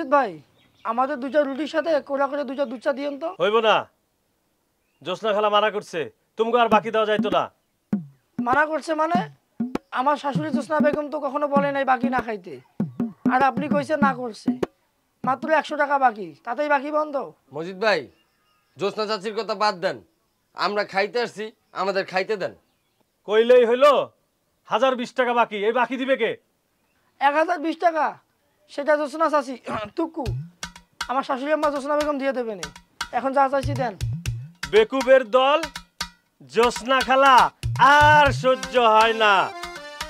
মজিদ ভাই আমাদের দুইটা রুটির সাথে কোলা করে দুইটা দুধ চা দিয়েন তো। হইব না, জোসনা খালা মানা করছে, তোমাকে আর বাকি দেওয়া যাইতো না। মানা করছে মানে? আমার শাশুড়ি জোসনা বেগম তো কখনো বলে নাই বাকি না খাইতে, আর আপনি কইছেন না করছে। মাত্র 100 টাকা বাকি, তাতেই বাকি বন্ধ। মজিদ ভাই, জোসনা চাচির কথা বাদ দেন, আমরা খাইতে আসছি, আমাদের খাইতে দেন। কইলেই হইলো 1020 টাকা বাকি, এই বাকি দিবে কে? 1020 টাকা? সেটা জোসনা চাচি টুকু আমার শাশুড়ি আম্মা জোসনা বেগম দিয়ে দেবেন। এখন যা চাইছি দেন। বেকুবের দল, জোসনা খালা আর সহ্য হয় না।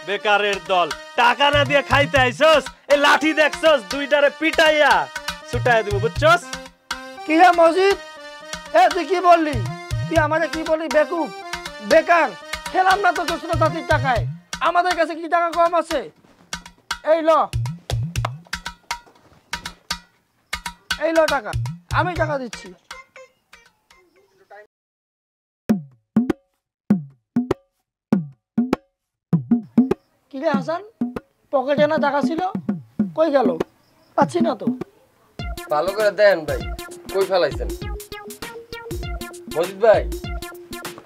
বেকারের দল, টাকা না দিয়ে খাইতে আইছস, এই লাঠি দেখছস, দুইটারে পিটাইয়া ছুটাইয়া দিব, বুঝছস? কি হে মজিদ, তুই কি বললি? তুই আমাকে কি বললি? বেকুব, বেকার? খেলাম না তো জোসনা চাচির টাকায়, আমাদের কাছে কি টাকা কম আছে? এই ল, এই ল টাকা, আমি টাকা দিচ্ছি। কিরে হাসান, পকেটে না টাকা ছিল, কই গেল? পাচ্ছি না তো। ভালো করে দেন ভাই, কই ফেলাইছেন? মজিদ ভাই,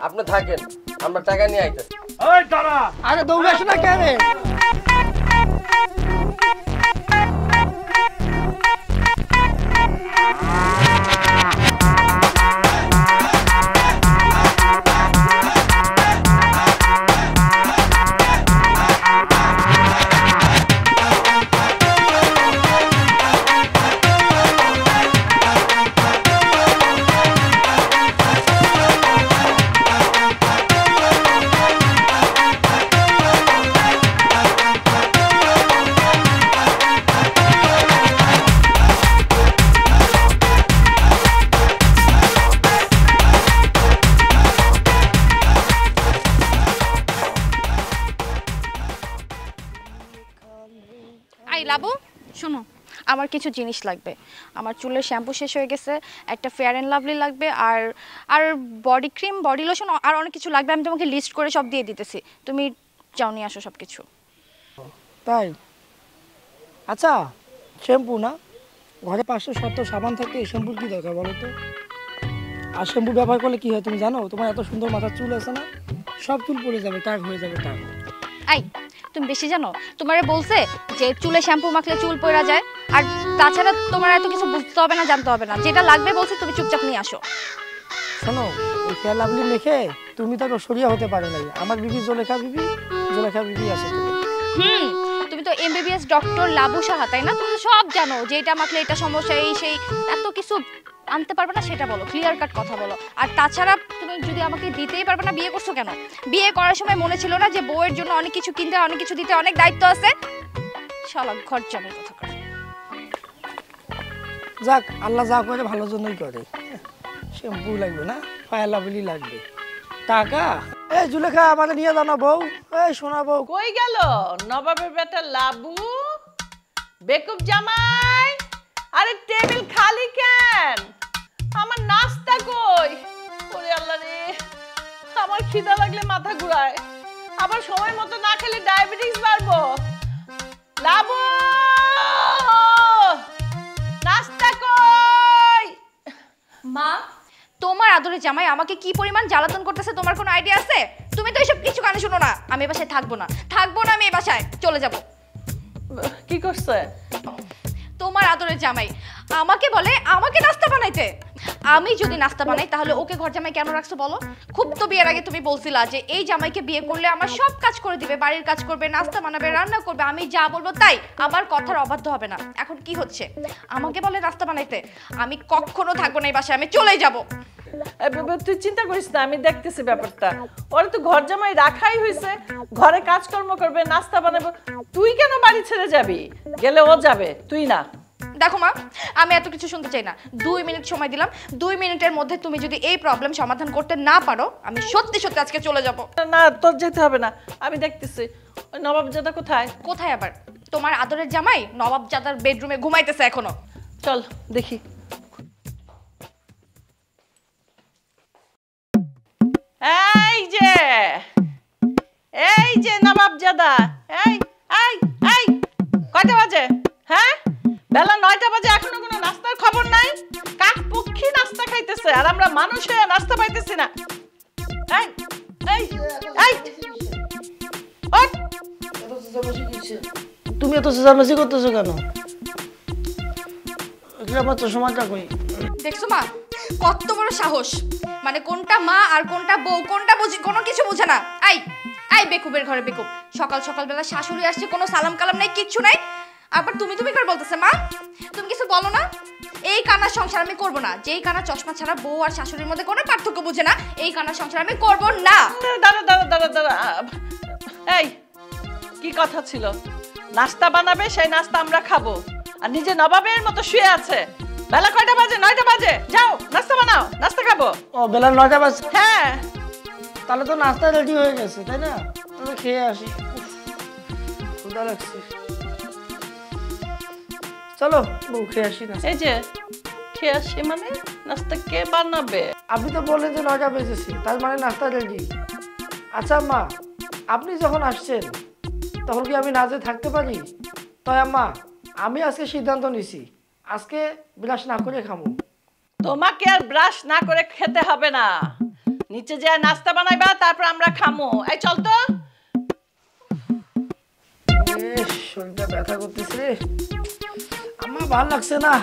আপনি থাকেন, আমরা টাকা নিয়ে আইতেছি। ওই দাঁড়া! আরে দৌড়াস না কেন? লাবু শোনো, আমার কিছু জিনিস লাগবে। আমার চুলের শ্যাম্পু শেষ হয়ে গেছে, একটা ফেয়ার অ্যান্ড লাভলি লাগবে, আর আর বডি ক্রিম, বডি লোশন, আর অনেক কিছু লাগবে। আমি তোমাকে লিস্ট করে সব দিয়ে দিতেছি, তুমি যাও নিয়ে আসো সব কিছু। তাই? আচ্ছা, শ্যাম্পু না, ঘরে 570 সাবান থাকে, শ্যাম্পুর কি দরকার বলো তো? আর শ্যাম্পু ব্যবহার করলে কি হয় তুমি জানো? তোমার এত সুন্দর মাথার চুল আছে না, সব চুল পড়ে যাবে, টাক হয়ে যাবে টাক। আই, তুমি বেশি জানো? তোমারে বলছে যে চুলে শ্যাম্পু মাখলে চুল পড়া যায়, আর তাছাড়া তোমার এত কিছু বুঝতে হবে না, জানতে হবে না, যেটা লাগবে বলছে তুমি চুপচাপ নিয়ে আসো। শোনো, ওই ফেয়ার লাভলি মেখে তুমি তো সরিয়া হতে পারো নাই। আমার বিবি জোলেখা বিবি, জোলেখা বিবি আছে তুমি। তুমি তো এমবিবিএস ডক্টর লাবু সাহা, তাই না? তুমি তো সব জানো যে এটা মাখলে এটা সমস্যা, এই সেই, এত কিছু আনতে পারবে না সেটা বলো, ক্লিয়ার কাট কথা বলো। আর তাছাড়া তুমি যদি আমাকে দিতেই পারবে না, বিয়ে করছো কেন? বিয়ে করার সময় মনে ছিল না যে বউয়ের জন্য অনেক কিছু কিনতে, অনেক কিছু দিতে অনেক দায়িত্ব আছে? শালা ঘর জামাই কথা কর। যাক, আল্লাহ যা করে ভালোর জন্যই করে। শ্যাম্পু লাগবে না, ফেয়ার লাভলি লাগবে, টাকা। এই জুলেখা, আমাকে নিয়ে যাও না বউ। এই শোনা বউ, কই গেল নবাবের বেটা লাবু? বেকুব জামাই, আরে টেবিল খালি কেন? আমার নাস্তা কই? ওরে আল্লাহ রে, আমার খিদা লাগলে মাথা ঘুরায়, আবার সময় মতো না খেলে ডায়াবেটিস বাড়বো। লাবু, নাস্তা কই? মা, তোমার আদরের জামাই আমাকে কি পরিমাণ জ্বালাতন করতেছে তোমার কোনো আইডিয়া আছে? তুমি তো এসব কিছু কানে শোনো না। আমি এই বাসায় থাকবো না, আমি এই বাসায় চলে যাব। কি করছে তোমার আদরের জামাই আমাকে বলে আমাকে নাস্তা বানাইতে। আমি যদি নাস্তা বানাই তাহলে ওকে ঘর জামাই কেন রাখছো বলো? খুব তো বিয়ের আগে তুমি বলছিলা যে এই জামাইকে বিয়ে করলে আমার সব কাজ করে দিবে, বাড়ির কাজ করবে, নাস্তা বানাবে, রান্না করবে, আমি যা বলবো তাই, আমার কথার অবাধ্য হবে না। এখন কি হচ্ছে? আমাকে বলে নাস্তা বানাইতে। আমি কখনো থাকবো না এই বাসায়, আমি চলে যাব। তুই চিন্তা করিস না, আমি দেখতেছি ব্যাপারটা। ওরা তো ঘর জামাই রাখাই হয়েছে, ঘরে কাজকর্ম করবে, নাস্তা বানাবো। তুই কেন বাড়ি ছেড়ে যাবি? গেলে ও যাবে, তুই না। দেখো মা, আমি এত কিছু শুনতে চাই না। 2 মিনিট সময় দিলাম, 2 মিনিটের মধ্যে তুমি যদি এই প্রবলেম সমাধান করতে না পারো, আমি সত্যি সত্যি আজকে চলে যাব। না, তোর যেতে হবে না, আমি দেখতেছি। ওই নবাবজাদা কোথায়? কোথায় আবার? তোমার আদরের জামাই নবাবজাদার বেডরুমে ঘুমাইতেছে এখনো। চল দেখি। এই যে নবাবজাদা, এই এই এই, কয়টা বাজে? হ্যাঁ, বেলা 9টা বাজে। বাজে এখনো কোনো নাস্তার খবর নাই? কাক পক্ষী নাস্তা খাইতেছে আর আমরা মানুষ হয়ে নাস্তা পাইতেছি না। এই এই এই ওঠ! তুমি এত চেঁচামেচি করতেছো কেন? আমার তো সময়টা কই। দেখছো মা কত বড় সাহস, মানে কোনটা মা আর কোনটা বউ কোনটা বুঝি কোনো কিছু বুঝে না। আই আই বেকুবের ঘরে বেকুব, সকাল সকালবেলা শাশুড়ি আসছে, কোনো সালাম কালাম নাই, কিচ্ছু নাই, আবার তুমি তুমি করে বলতেছে। মা তুমি কিছু বলো না? এই কানার সংসার আমি করব না। যেই কানা চশমা ছাড়া বউ আর শাশুড়ির মধ্যে কোনো পার্থক্য বুঝে না, এই কানার সংসার আমি করব না। দাঁড়া দাঁড়া দাঁড়া দাঁড়া, এই কি কথা ছিল? নাস্তা বানাবে, সেই নাস্তা আমরা খাবো, আর নিজে নবাবের মতো শুয়ে আছে। বেলা কয়টা বাজে? 9টা বাজে। যাও নাস্তা বানাও, নাস্তা খাবো। ও বেলা 9টা বাজে? হ্যাঁ। তাহলে তো নাস্তা রেডি হয়ে গেছে, তাই না? তাহলে খেয়ে আসি, ক্ষুধা লাগছে। চলো বউ খেয়ে আসি না। এই যে খেয়ে আসি মানে নাস্তা কে বানাবে? আপনি তো বললেন যে 9টা বেজেছে, তার মানে নাস্তা রেডি। আচ্ছা আম্মা, আপনি যখন আসছেন তখন কি আমি না যেয়ে থাকতে পারি? তাই আম্মা আমি আজকে সিদ্ধান্ত নিছি, আজকে ব্রাশ না করে খাবো। তোমাকে আর ব্রাশ না করে খেতে হবে না, নিচে যে নাস্তা বানাইবা তারপর আমরা খামো। এই চল তো। শরীরটা ব্যথা করতেছে আমার, ভালো লাগছে না।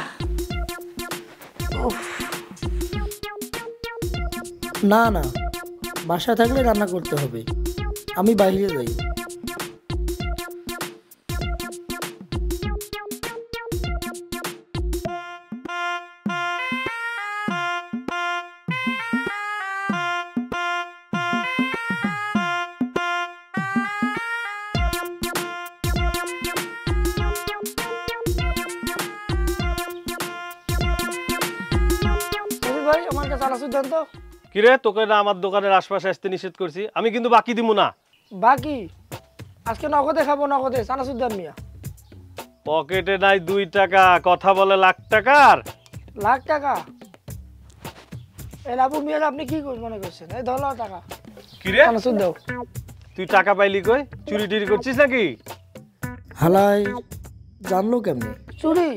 না না, বাসা থাকলে রান্না করতে হবে, আমি বাইরে যাই। ভাই আমার কাছে আলাদা সিদ্ধান্ত। কিরে তোকে না আমার দোকানের আশপাশে আসতে নিষেধ করছি, আমি কিন্তু বাকি দিব না। বাকি আজকে নগদে খাবো, নগদে সানাসুদ্দান মিয়া। পকেটে নাই 2 টাকা, কথা বলে লাখ টাকার। লাখ টাকা? এই লাবু মিয়া আপনি কি মনে করছেন? এই 10 লাখ টাকা কিরে সানাসুদ্দাও। তুই টাকা পাইলি কই? চুরি টুরি করছিস নাকি? হালাই জানলো কেমনে? চুরি?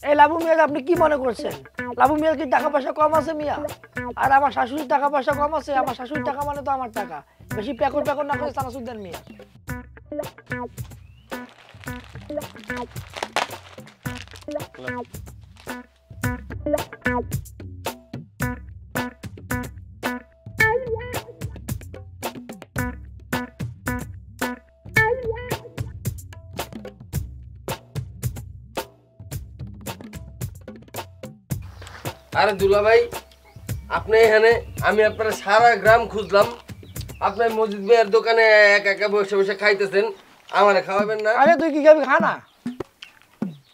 এই লাবু মিয়া আপনি কি মনে করছেন? লাবু মিয়ার কি টাকা পয়সা কম আছে মিয়া? আর আমার শাশুড়ির টাকা পয়সা কম আছে? আমার শাশুড়ির টাকা মানে তো আমার টাকা। বেশি প্যাকর প্যাকর না করে সানাসুদ্দান মিয়া। আরে দুলা ভাই, আপনি এখানে, আমি আপনার সারা গ্রাম খুঁজলাম, আপনার মসজিদ ভাইয়ের দোকানে একা একা বসে বসে খাইতেছেন, আমারে খাওয়াবেন না? আরে তুই কি খাবি? খা না,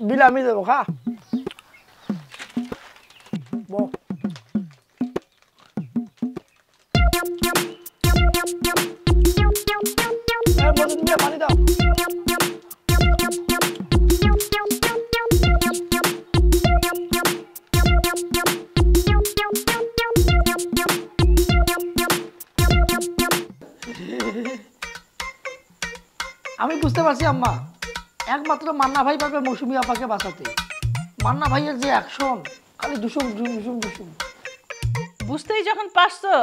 বিল আমি দেবো, খা। পানি দাও। আমি বুঝতে পারছি আম্মা, একমাত্র মান্না ভাই পারবে মৌসুমী আপাকে বাঁচাতে। মান্না ভাইয়ের যে অ্যাকশন, খালি দুসুম দুসুম দুসুম। বুঝতেই যখন পারছো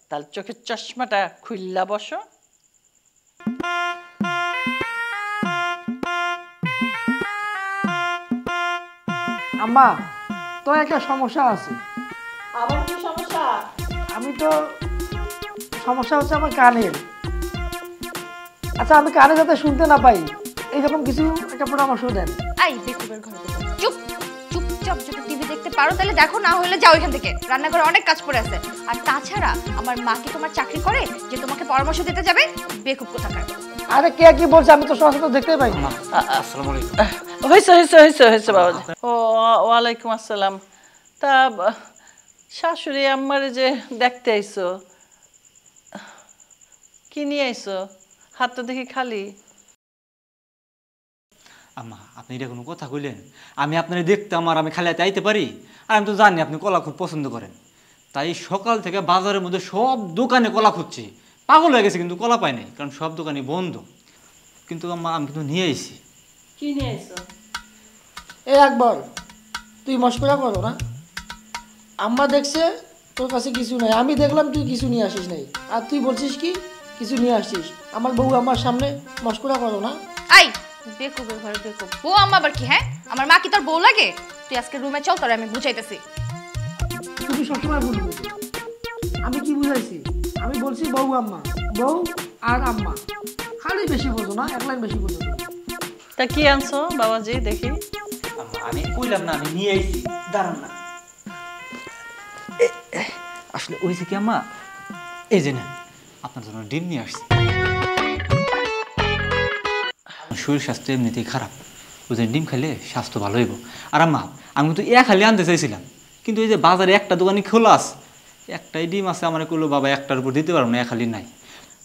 তাহলে চোখের চশমাটা খুললা বসো। আম্মা তো একটা সমস্যা আছে। আবার কি সমস্যা? আমি তো সমস্যা হচ্ছে আমার কানের। আচ্ছা আমি কানে যাতে শুনতে না পাই এইরকম কিছু একটা পরামর্শ দেন। আই বেকুবের ঘরে বেকুব, চুপ চুপচাপ যদি টিভি দেখতে পারো তাহলে দেখো, না হলে যাও এখান থেকে, রান্নাঘরে অনেক কাজ পড়ে আছে। আর তাছাড়া আমার মা কি তোমার চাকরি করে যে তোমাকে পরামর্শ দিতে যাবে? বেকুব কোথাকার। আরে কে কি বলছে? আমি তো সরাসরি তো দেখতেই পাই। আসসালামু আলাইকুম। হয়েছে হয়েছে হয়েছে হয়েছে বাবাজি। ও ওয়ালাইকুম আসসালাম। তা শাশুড়ি আম্মারে যে দেখতে আইছো, কি নিয়ে আইছো? হাতটা দেখি খালি। আম্মা আপনি এটা কোনো কথা কইলেন? আমি আপনার দেখতাম আর আমি খালি হাতে আইতে পারি? আর আমি তো জানি আপনি কলা খুব পছন্দ করেন, তাই সকাল থেকে বাজারের মধ্যে সব দোকানে কলা খুঁজছি, পাগল হয়ে গেছে, কিন্তু কলা পাই নাই, কারণ সব দোকানই বন্ধ। কিন্তু আম্মা আমি কিন্তু নিয়ে আইছি। কি নিয়ে আইছো? এই একবার তুই মস্করা করো না। আম্মা দেখছে তোর কাছে কিছু নাই, আমি দেখলাম তুই কিছু নিয়ে আসিস নাই, আর তুই বলছিস কি কিছু নিয়ে আসছিস। আমার বউ আমার সামনে মস্করা করো না। আই বেকুবের ঘরে বেকুব, বউ আম্মা আবার কি? হ্যাঁ, আমার মা কি তোর বউ লাগে? তুই আজকে রুমে চল, তোরে আমি বুঝাইতেছি। তুমি সবসময় ভুল বলছো। আমি কি বুঝাইছি? আমি বলছি বউ আম্মা, বউ আর আম্মা, খালি বেশি বোঝো না, এক লাইন বেশি বোঝো। তা কি আনছো বাবাজি দেখি? আম্মা আমি কইলাম না আমি নিয়ে আইছি, দাঁড়ান না। আসলে ওইছে কি আম্মা, এই যে না আপনার জন্য ডিম নিয়ে আসছি। শরীর স্বাস্থ্য এমনিতেই খারাপ, বুঝলেন, ডিম খাইলে স্বাস্থ্য ভালো হইব। আর আম্মা আমি তো খালি আনতে চাইছিলাম, কিন্তু এই যে বাজারে একটা দোকানে খোলা আছে, একটাই ডিম আছে, আমার কইলো বাবা একটার উপর দিতে পারবো না, খালি নাই।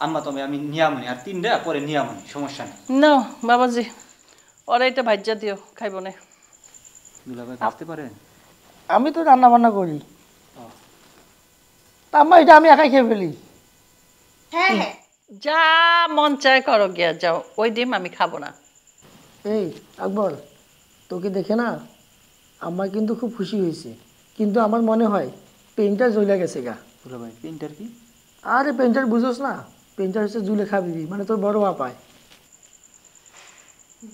আম্মা তবে আমি নিয়ামনি, আর 3টা পরে নিয়ামনি, সমস্যা নেই। নাও বাবাজি, ওরা এটা ভাজ্যা দিও, খাইব না। দুলাভাই আসতে পারেন? আমি তো রান্না বান্না করি, তা আম্মা এটা আমি একাই খেয়ে ফেলি। হ্যাঁ হ্যাঁ, যা মন চায় করো গিয়া যাও, ওই ডিম আমি খাবো না। এই আকবর, তোকে দেখে না আমার কিন্তু খুব খুশি হয়েছে, কিন্তু আমার মনে হয় পেন্টার জ্বলে গেছে গা। দুলাভাই পেন্টার কি? আরে পেন্টার বুঝোস না, পেন্টার হচ্ছে জুলেখা বিবি, মানে তোর বড় মা পায়।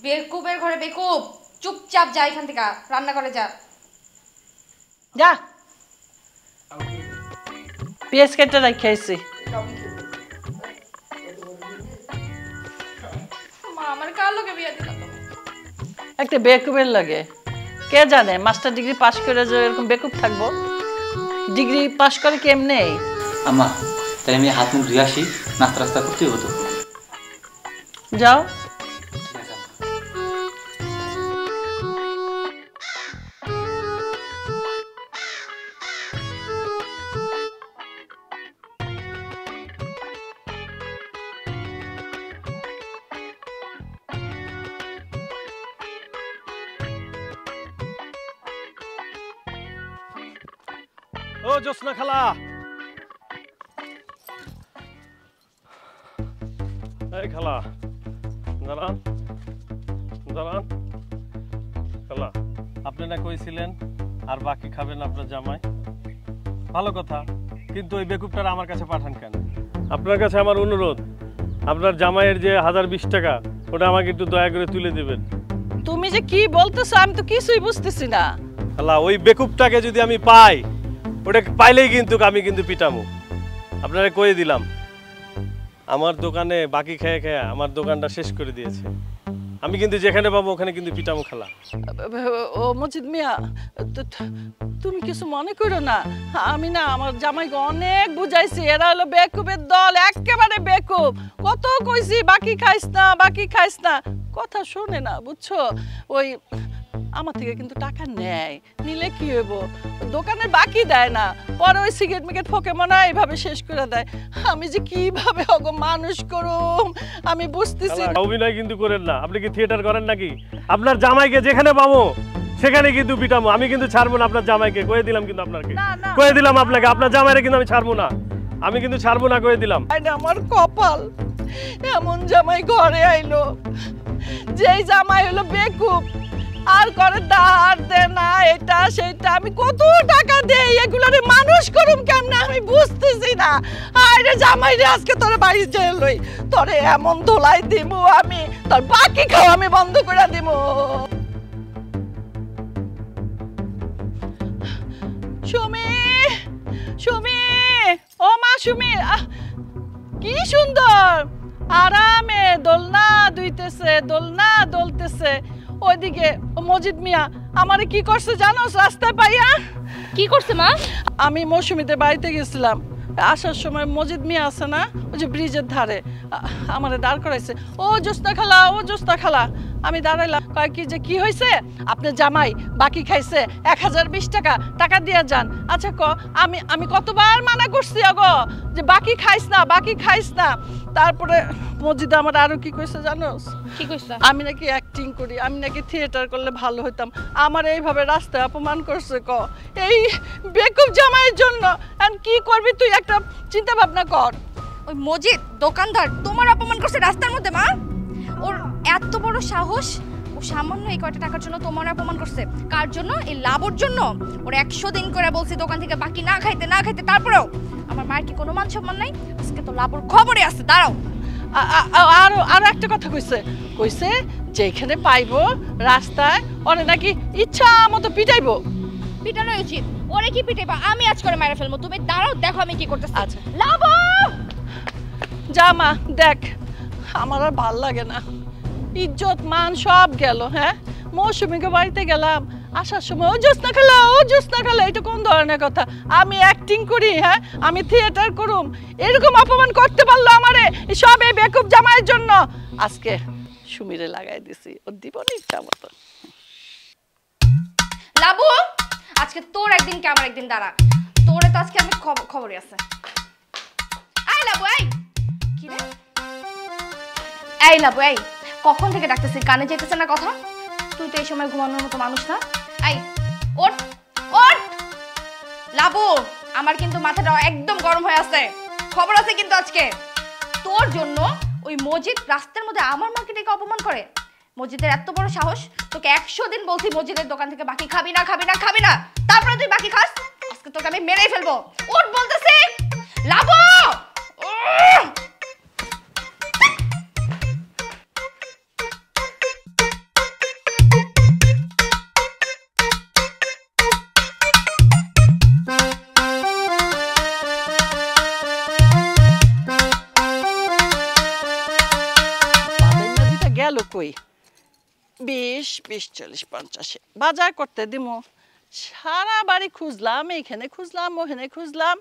বেকুবের ঘরে বেকুব, চুপচাপ যা এখান থেকে, রান্না করে যা। যা, পেঁয়াজ কেটে রাখি আইছি। মা আমার কার লোকে বিয়ে দিলা তুমি? একটা বেকুবের লাগে, কে জানে মাস্টার ডিগ্রি পাস করে যে এরকম বেকুব থাকবো? ডিগ্রি পাস করে কেমনে? আম্মা তাই আমি হাত মুখ ধুয়ে আসি, নাস্তা রাস্তা করতে হতো। যাও। ঠিক আছে আম্মা। ও জোসনা খালা, এই খালা দাঁড়ান দাঁড়ান। খালা আপনি না কইছিলেন আর বাকি খাবেন আপনার জামাই, ভালো কথা, কিন্তু ওই বেকুবটার আমার কাছে পাঠান কেন? আপনার কাছে আমার অনুরোধ, আপনার জামাইয়ের যে 1020 টাকা ওটা আমাকে একটু দয়া করে তুলে দেবেন। তুমি যে কি বলতেছো আমি তো কিছুই বুঝতেছি না। খালা ওই বেকুবটাকে যদি আমি পাই, ওটা পাইলেই কিন্তু আমি কিন্তু পিটামু, আপনারা কয়ে দিলাম। আমার দোকানে বাকি খেয়ে খেয়ে আমার দোকানটা শেষ করে দিয়েছে, আমি কিন্তু যেখানে পাবো ওখানে কিন্তু পিটামু খালা। ও মজিদ মিয়া, তুমি কিছু মনে করো না, আমি না আমার জামাইকে অনেক বুঝাইছি, এরা হলো বেকুবের দল, একেবারে বেকুব। কত কইছি বাকি খাইস না, বাকি খাইস না, কথা শোনে না, বুঝছো? ওই আমার থেকে কিন্তু টাকা নেয়, নিলে কি হইব, দোকানের বাকি দেয় না, পরে ওই সিগারেট মিগারেট ফোকে মনে হয় এইভাবে শেষ করে দেয়। আমি যে কিভাবে ওগো মানুষ করুম আমি বুঝতেছি না। অভিনয় কিন্তু করেন না, আপনি কি থিয়েটার করেন নাকি? আপনার জামাইকে যেখানে পাবো সেখানে কিন্তু পিটামু, আমি কিন্তু ছাড়বো না আপনার জামাইকে, কয়ে দিলাম কিন্তু আপনাকে, কয়ে দিলাম আপনাকে, আপনার জামাইরে কিন্তু আমি ছাড়বো না, আমি কিন্তু ছাড়বো না, কয়ে দিলাম। আমার কপাল, এমন জামাই ঘরে আইলো, যেই জামাই হলো বেকুব, আর করে ধার দে না, এটা সেটা, আমি কত টাকা দেই এগুলারে মানুষ করুম কেমনে আমি বুঝতেছি না। আরে জামাই রে, আজকে তোরে বাড়ি যেয়ে লই, তোরে এমন ধোলাই দিমু আমি, তোর বাকি খাওয়া আমি বন্ধ করে দিমু। সুমি, সুমি, ও মা সুমি, কি সুন্দর আরামে দোলনা দুইতেছে, দোলনা দোলতেছে। ওইদিকে মজিদ মিয়া আমারে কি করছে জানো রাস্তায় পাইয়া? কি করছে মা? আমি মৌসুমীতে বাড়িতে গেছিলাম, আসার সময় মজিদ মিয়া আছে না, ওই যে ব্রিজের ধারে, আমারে দাঁড় করাইছে, ও জোস্তা খালা, ও জোস্তা খালা। আমি দাঁড়াইলাম, কয় কি যে কি হয়েছে, আপনার জামাই বাকি খাইছে 1020 টাকা, টাকা দিয়ে যান। আচ্ছা আমি কতবার মানা করছি আগো যে বাকি খাইস না, বাকি খাইস না। তারপরে মসজিদে আমার আরো কি কইছে জানোস? কি কইছে? আমি নাকি অ্যাক্টিং করি, আমি নাকি থিয়েটার করলে ভালো হইতাম, আমার এইভাবে রাস্তায় অপমান করছে। এই বেকুব জামাইয়ের জন্য আর কি করবি তুই, একটা চিন্তা ভাবনা কর। ওই মজিদ দোকানদার তোমার অপমান করছে রাস্তার মধ্যে মা? ওর এত বড় সাহস, ও সামান্য এই কয়টা টাকার জন্য তোমার অপমান করছে। কার জন্য? এই লাভর জন্য। ওর 100 দিন করে বলছি দোকান থেকে বাকি না খাইতে তারপরেও আমার মায়ের কি কোনো মান সম্মান নাই? আজকে তো লাভর খবরে আছে, দাঁড়াও। আরো একটা কথা কইছে যেখানে পাইবো রাস্তায় ওরে নাকি ইচ্ছা মতো পিটাইবো। পিটানো উচিত। ওরে কি পিটাইবা? আমি আজ করে মেরে ফেলবো। তুমি দাঁড়াও, দেখো আমি কি করতেছি। আচ্ছা। লাভ যা মা দেখ, আমার আর ভাল লাগে না, ইজ্জত মান সব গেল। হ্যাঁ, মৌসুমীকে বাড়িতে গেলাম, আসার সময় ও জোৎস্না খেলা, এটা কোন ধরনের কথা? আমি অ্যাক্টিং করি, হ্যাঁ আমি থিয়েটার করুম, এরকম অপমান করতে পারলো আমারে সব এই বেকুব জামাইয়ের জন্য। আজকে সুমিরে লাগাই দিছি ওর দিবনি ইচ্ছা মতো। লাবু, আজকে তোর একদিন কি আমার একদিন, দাঁড়া। তোরে তো আজকে আমি খবরে আছে। আই লাবু, আই কি রে? এই লাবু, এই কখন থেকে ডাকতেছি, কানে যেতেছে না কথা? তুই তো এই সময় ঘুমানোর মতো মানুষ না। এই ওঠ ওঠ। লাবু, আমার কিন্তু মাথাটা একদম গরম হয়ে আছে, খবর আছে কিন্তু আজকে। তোর জন্য ওই মসজিদ রাস্তার মধ্যে আমার মাকে অপমান করে। মসজিদের এত বড় সাহস, তোকে 100 দিন বলছি মসজিদের দোকান থেকে বাকি খাবি না, তারপরে তুই বাকি খাস। আজকে তোকে আমি মেরেই ফেলবো। ওঠ বলতেছি। লাবু, গেল কই? 20, 40, 50 বাজার করতে দিমু। সারা বাড়ি খুঁজলাম, এইখানে খুঁজলাম, ওখানে খুঁজলাম,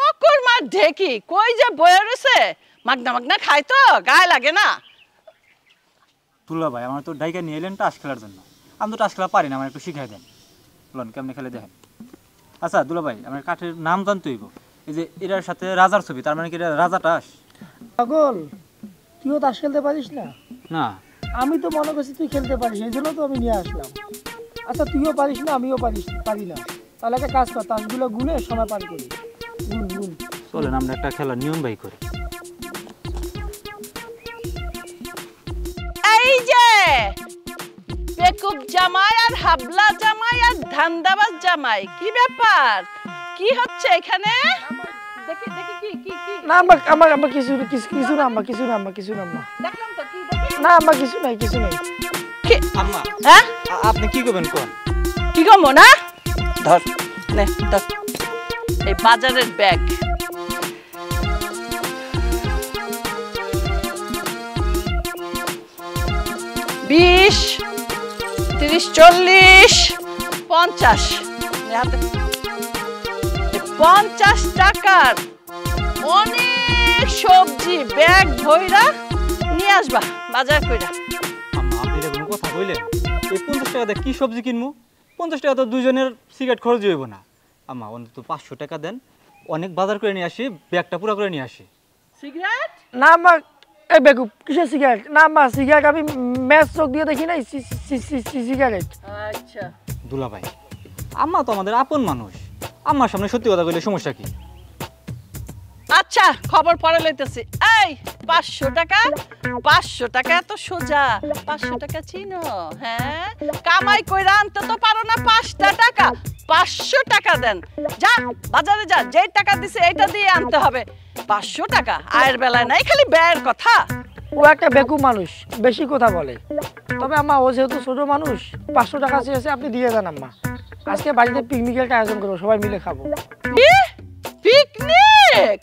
অকর মা ঢেকি কই যে বয়ে রয়েছে। মাগনা খাই তো গায়ে লাগে না। তুলা ভাই, আমার তো ডাইকা নিয়ে এলেন টাস খেলার জন্য। আমি তো টাস খেলা পারি না, আমার একটু শিখাই দেন। বলুন কেমনি খেলে দেখেন। আচ্ছা দুলা ভাই, আমার কাঠের নাম জানতে হইব। এই যে এটার সাথে রাজার ছবি, তার মানে কি এটা রাজা টাস? পাগল, তুইও তাস খেলতে পারিস না? না, আমি তো মনে করছি তুই খেলতে পারিস, এই জন্য তো আমি নিয়ে আসলাম। আচ্ছা তুইও পারিস না, আমিও পারি না, তাহলে একটা কাজ কর, তাসগুলো গুনে সময় পার করি। গুন। চলেন আমরা একটা খেলা নিয়ম বাই করি। এই যে বেকুব জামাই আর হাবলা জামাই আর ধান্দাবাজ জামাই, কি ব্যাপার? কি হচ্ছে এখানে? দেখি কি না আমার কিছু না আম্মা, কিছু না আম্মা। দেখলাম তো, কি দেখি? না আম্মা, কিছু নাই। কি? আম্মা, হ্যাঁ আপনি কি করবেন কোন? কি কমো না? ধর নে ধর এই বাজারের ব্যাগ। বিশ, 30, 40, 50 50 টাকার অনেক সবজি ব্যাগ ভইরা নিয়ে আসবা বাজার কইরা। আম্মা, আপনি এটা কোনো কথা কইলেন? এই 50 টাকাতে কি সবজি কিনবো? 50 টাকা তো দুইজনের সিগারেট খরচ হইব না। আম্মা অন্তত 500 টাকা দেন, অনেক বাজার করে নিয়ে আসি, ব্যাগটা পুরো করে নিয়ে আসি। সিগারেট? না আম্মা, এই বেকুব কিসের সিগারেট? না আম্মা, সিগারেট আমি ম্যাচ চোখ দিয়ে দেখি নাই সিগারেট। আচ্ছা দুলা ভাই, আম্মা তো আমাদের আপন মানুষ, আম্মার সামনে সত্যি কথা কইলে সমস্যা কি? আচ্ছা খবর পরে লইতেছি। এই 500 টাকা এত সোজা? 500 টাকা চিনো? হ্যাঁ, কামাই কইরা আনতে তো পারো না 5টা টাকা। 500 টাকা দেন, যা বাজারে যা, যেই টাকা দিছে এইটা দিয়ে আনতে হবে। 500 টাকা আয়ের বেলায় নাই, খালি ব্যয়ের কথা। ও একটা বেকুব মানুষ, বেশি কথা বলে। তবে আম্মা, ও যেহেতু ছোট মানুষ, 500 টাকা চেয়েছে, আপনি দিয়ে দেন আম্মা। আজকে বাড়িতে পিকনিকের একটা আয়োজন করবো, সবাই মিলে খাবো। পিকনিক?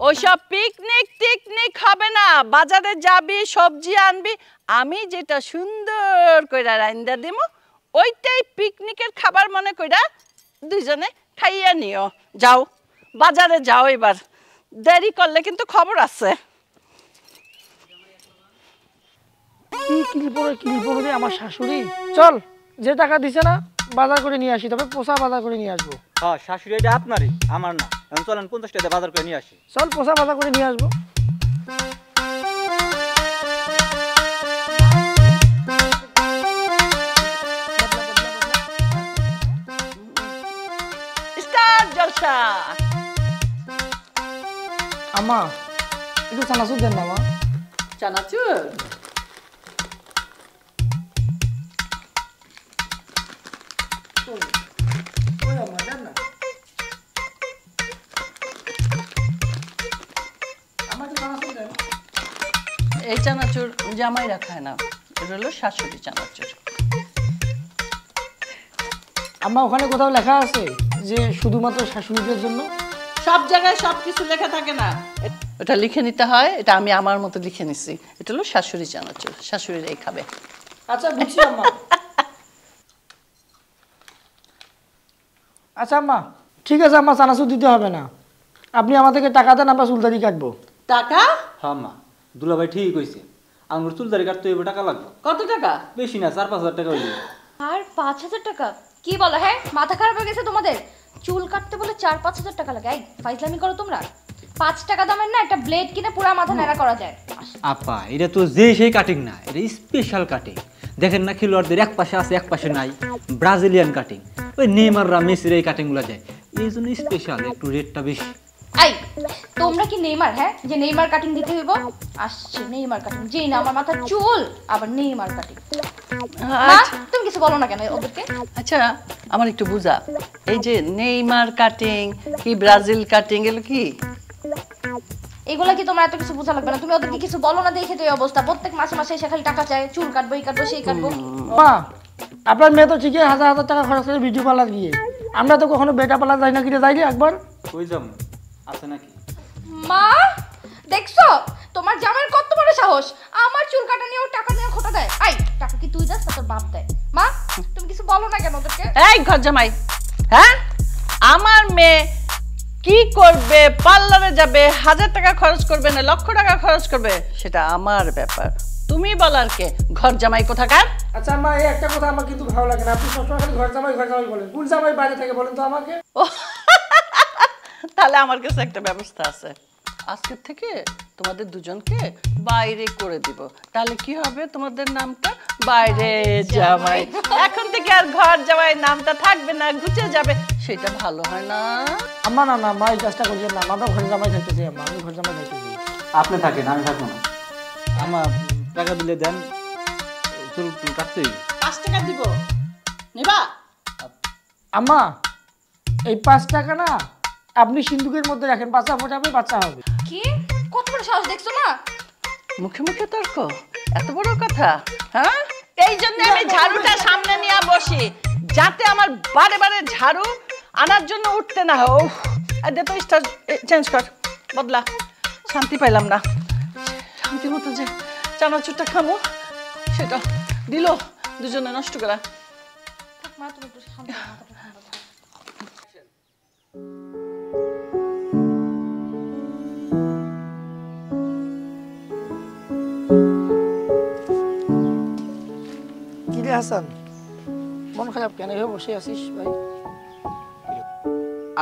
ওইসব পিকনিক হবে না। বাজারে যাবি, সবজি আনবি, আমি যেটা সুন্দর কইরা রাইন্দা দিমু ওইটাই পিকনিকের খাবার মনে কইরা দুইজনে খাইয়া নিও। যাও বাজারে যাও, এবার দেরি করলে কিন্তু খবর আছে। কি ক্লিপর রে আমার শাশুড়ি। চল, যে টাকা দিছে না বাজার করে নিয়ে আসি, তবে পোষা বাজার করে নিয়ে আসবো। হ্যাঁ, শাশুড়ি এটা আপনারই, আমার না। এখন চলেন 50 টাকা বাজার করে নিয়ে আসি। চল, পোষা বাজার করে নিয়ে আসবো। স্টার্ট জলসা। আম্মা, একটু চানাচুর দেন না মা। চানাচুর? এই চানাচুর জামাই রাখায় না, এটা হলো শাশুড়ি চানাচুর। আম্মা ওখানে কোথাও লেখা আছে যে শুধুমাত্র শাশুড়িদের জন্য? সব জায়গায় সব কিছু লেখা থাকে না, এটা লিখে নিতে হয়। এটা আমি আমার মতো লিখে নিছি, এটা হলো শাশুড়ি চানাচুর, শাশুড়িরাই খাবে। আচ্ছা বুঝছি আম্মা। আচ্ছা আম্মা ঠিক আছে আম্মা, চানাচুর দিতে হবে না, আপনি আমাদেরকে টাকা দেন, আমরা চুলদারি কাটবো। টাকা? হ্যাঁ মা, দুলাভাই ঠিকই কইছে, আমার চুলদারি কাটতে হইব, টাকা লাগবে। কত টাকা? বেশি না, 4-5 হাজার টাকা হইবে। আর 5,000 টাকা? কি বলো হ্যাঁ, মাথা খারাপ হয়ে গেছে তোমাদের? চুল কাটতে বলে 4-5 হাজার টাকা লাগে? এই ফাইজলামি করো তোমরা। 5 টাকা দামের না একটা ব্লেড কিনে পুরো মাথা ন্যাড়া করা যায়। আপা এটা তো যে সেই কাটিং না, এটা স্পেশাল কাটিং। দেখেন না খেলোয়াড়দের এক পাশে আছে এক পাশে নাই, ব্রাজিলিয়ান কাটিং। ওই নেইমাররা মেসির এই কাটিংগুলো যায়, এই জন্য স্পেশাল, একটু রেটটা বেশি। এই তোমরা কি নেইমার হ্যাঁ, যে নেইমার কাটিং দিতে হইব? আসছে নেইমার কাটিং, যেই না আমার মাথার চুল আবার নেইমার কাটিং। মা তুমি কিছু বলো না কেন ওদেরকে? আচ্ছা আমার একটু বুঝা, এই যে নেইমার কাটিং কি ব্রাজিল কাটিং এগুলো কি? এগুলা কি তোমার এত কিছু বোঝা লাগবে না? তুমি ওদেরকে কিছু বলো না দেখে তো এই অবস্থা, প্রত্যেক মাসে মাসে এসে খালি টাকা চায়, চুল কাটবো এই কাটবো সেই কাটবো। মা আপনার মেয়ে তো ঠিকই হাজার হাজার টাকা খরচ করে বিউটি পার্লার গিয়ে, আমরা তো কখনো বেটা পার্লার যাই না, কিনে যাই একবার। কই যাম আছে নাকি? মা দেখছো তোমার জামাইয়ের কত বড় সাহস, আমার চুল কাটা নিয়েও টাকা নিয়ে খোটা দেয়। আই টাকা কি তুই দাস না তোর বাপ দেয়? মা তুমি কিছু বলো না কেন ওদেরকে? এই ঘর জামাই, হ্যাঁ আমার মেয়ে কি করবে, পার্লারে যাবে, 1000 টাকা খরচ করবে না 1,00,000 টাকা খরচ করবে, সেটা আমার ব্যাপার, তুমি বলার কে? ঘর জামাই কোথাকার? আচ্ছা মা এই একটা কথা আমার কিন্তু ভালো লাগে না, আপনি সবসময় খালি ঘর জামাই বলেন, কোন জামাই বাইরে থেকে বলেন তো আমাকে। ও তাহলে আমার কাছে একটা ব্যবস্থা আছে, আজকের থেকে তোমাদের দুজনকে বাইরে করে দিব, তাহলে কি হবে, তোমাদের নামটা বাইরে জামাই। এখন থেকে আর ঘর জামাই নামটা থাকবে না, ঘুচে যাবে, সেটা ভালো হয় না? আম্মা না না মা এই কাজটা করছেন না, আমরা ঘরে জামাই থাকতে চাই আম্মা, আমি ঘরে জামাই থাকতে চাই। আপনি থাকেন, আমি থাকবো না। আমার টাকা দিলে দেন, চুল কাটতে হইব। 5 টাকা দিব, নিবা? আম্মা এই 5 টাকা না আপনি সিন্ধুকের মধ্যে রাখেন, বাচ্চা ফোটাবে বাচ্চা হবে। কি কত বড় সাহস দেখছো না? মুখে মুখে তর্ক, এত বড় কথা? হ্যাঁ এই জন্য আমি ঝাড়ুটা সামনে নিয়ে বসি, যাতে আমার বারে বারে ঝাড়ু আনার জন্য উঠতে না হয়। ওহ আর দে তো স্টার চেঞ্জ কর, বদলা, শান্তি পাইলাম না, শান্তি মতো যে চানাচুরটা খামো সেটা দিল দুজনে নষ্ট করা। থাক মা তুমি একটু শান্ত হও, মাথাটা ঠান্ডা থাক। কি রে হাসান, মন খারাপ কেন এভাবে বসে আছিস ভাই?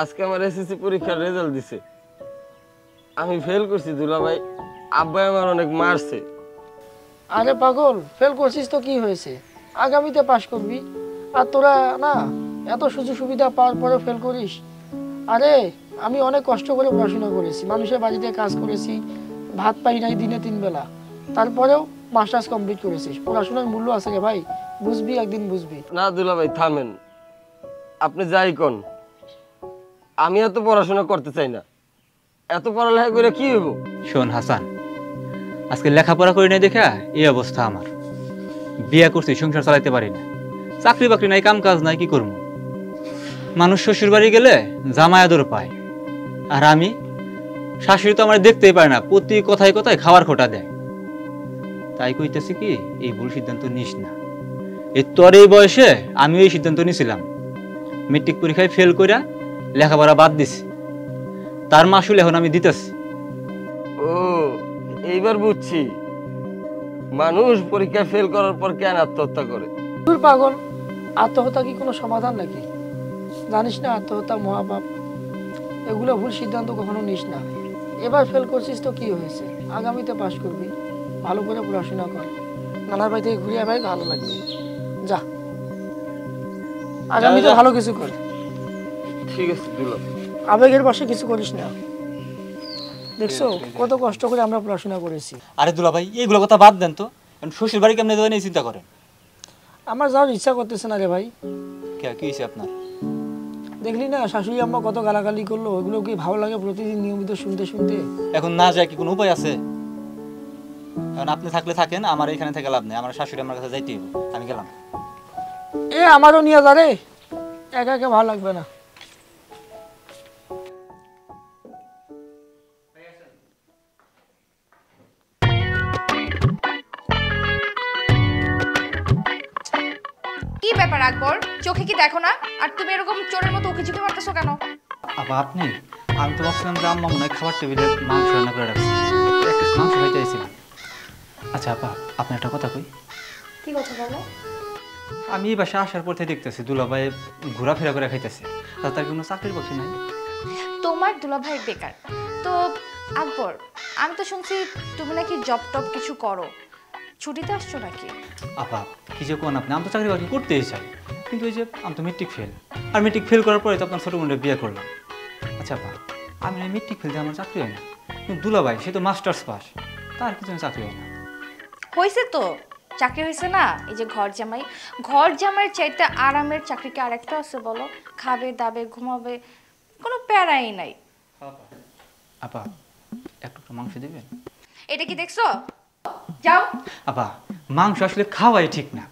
আজকে আমার এসএসসি পরীক্ষার রেজাল্ট দিছে, আমি ফেল করছি দুলাভাই, আব্বাই আমার অনেক মারছে। আরে পাগল, ফেল করছিস তো কি হয়েছে, আগামীতে পাশ করবি। আর তোরা না এত সুযোগ সুবিধা পাওয়ার পরে ফেল করিস? আরে আমি অনেক কষ্ট করে পড়াশোনা করেছি, মানুষের বাড়িতে কাজ করেছি, ভাত পাই নাই দিনে 3 বেলা, তারপরেও মাস্টার্স কমপ্লিট করেছিস। পড়াশোনার মূল্য আছে রে ভাই, বুঝবি একদিন বুঝবি। না দুলাভাই থামেন, আপনি যাই কোন, আমি এত পড়াশোনা করতে চাই না, এত পড়ালেখা করে কি হইব? শোন হাসান, আজকে লেখাপড়া করি নাই দেখা এই অবস্থা আমার, বিয়া করছি সংসার চালাইতে পারি না, চাকরি বাকরি নাই, কাম কাজ নাই, কি করবো? মানুষ শ্বশুর বাড়ি গেলে জামাই আদর পায়, আর আমি শাশুড়ি তো আমার দেখতেই পারে না, প্রতি কথায় কথায় খাওয়ার খোটা দেয়। তাই কইতেছি কি, এই ভুল সিদ্ধান্ত নিস না। তোর এই বয়সে আমি এই সিদ্ধান্ত নিয়েছিলাম, মেট্রিক পরীক্ষায় ফেল কইরা লেখাপড়া বাদ দিছি, তার মাসুল এখন আমি দিতেছি। ও এইবার বুঝছি, মানুষ পরীক্ষায় ফেল করার পর কেন আত্মহত্যা করে। তোর পাগল, আত্মহত্যা কি কোনো সমাধান নাকি? জানিস না আত্মহত্যা মহাপাপ, এগুলো ভুল সিদ্ধান্ত কখনো নিস না। এবার ফেল করছিস তো কি হয়েছে, আগামীতে পাশ করবি, ভালো করে পড়াশোনা কর, নানার বাড়ি থেকে ঘুরে ভাই ভালো লাগবে, যা আগামীতে ভালো কিছু কর। ঠিক আছে দুলাভাই, আবেগের বশে কিছু করিস না, দেখছো কত কষ্ট করে আমরা পড়াশোনা করেছি। আরে দুলা ভাই এইগুলো কথা বাদ দেন তো, শ্বশুর বাড়ি কেমনে যাবেন এই চিন্তা করেন। আমার যাওয়ার ইচ্ছা করতেছে না রে ভাই। কি হয়েছে আপনার? দেখলি না শাশুড়ি আম্মা কত গালাগালি করলো, ওইগুলো কি ভালো লাগে প্রতিদিন নিয়মিত শুনতে শুনতে? এখন না যায় কি কোনো উপায় আছে? কারণ আপনি থাকলে থাকেন, আমার এখানে থেকে লাভ নেই, আমার শাশুড়ি আমার কাছে যাইতে হবে, আমি গেলাম। এ আমারও নিয়ে যা রে, একা একা ভালো লাগবে না। কি ব্যাপার আকবর, চোখে কি দেখো না? আর তুমি এরকম চোরের মতো উকি ঝুঁকি মারতেছো কেন? আপা আপনি, আমি তো ভাবছিলাম যে আম্মা মনে হয় খাবার টেবিলে মাংস রান্না করে রাখছি, এক পিস মাংস খাইতে চাইছিলাম। আচ্ছা আপা, আপনার একটা কথা কই। কি কথা বলো? আমি এই বাসায় আসার পর থেকে দেখতেছি দুলাভাই ঘোরাফেরা করে খাইতেছে, তার কোনো চাকরির বাকরি নাই। তোমার দুলাভাই বেকার তো। আকবর, আমি তো শুনছি তুমি নাকি জব টপ কিছু করো, ছুটিতে আসছো নাকি? আপা কি যে কোন আপনি, আমি তো চাকরি বাকরি করতেই চাই, কিন্তু ওই যে আমি তো মেট্রিক ফেল, আর মেট্রিক ফেল করার পরে তো আপনার ছোটো বোনের বিয়ে করলাম। আচ্ছা আপা, আমি মেট্রিক ফেল দিয়ে আমার চাকরি হয় না, কিন্তু দুলাভাই সে তো মাস্টার্স পাস, তার কিছু চাকরি হয় না। হয়েছে তো, চাকরি হয়েছে না। এই যে ঘর জামাই, ঘর জামাইয়ের চাইতে আরামের চাকরি কি আরেকটা আছে বলো? খাবে দাবে ঘুমাবে, কোনো প্যারাই নাই। আপা একটু মাংস দেবেন? এটা কি দেখছো? যাও। আপা মাংস আসলে খাওয়াই ঠিক না,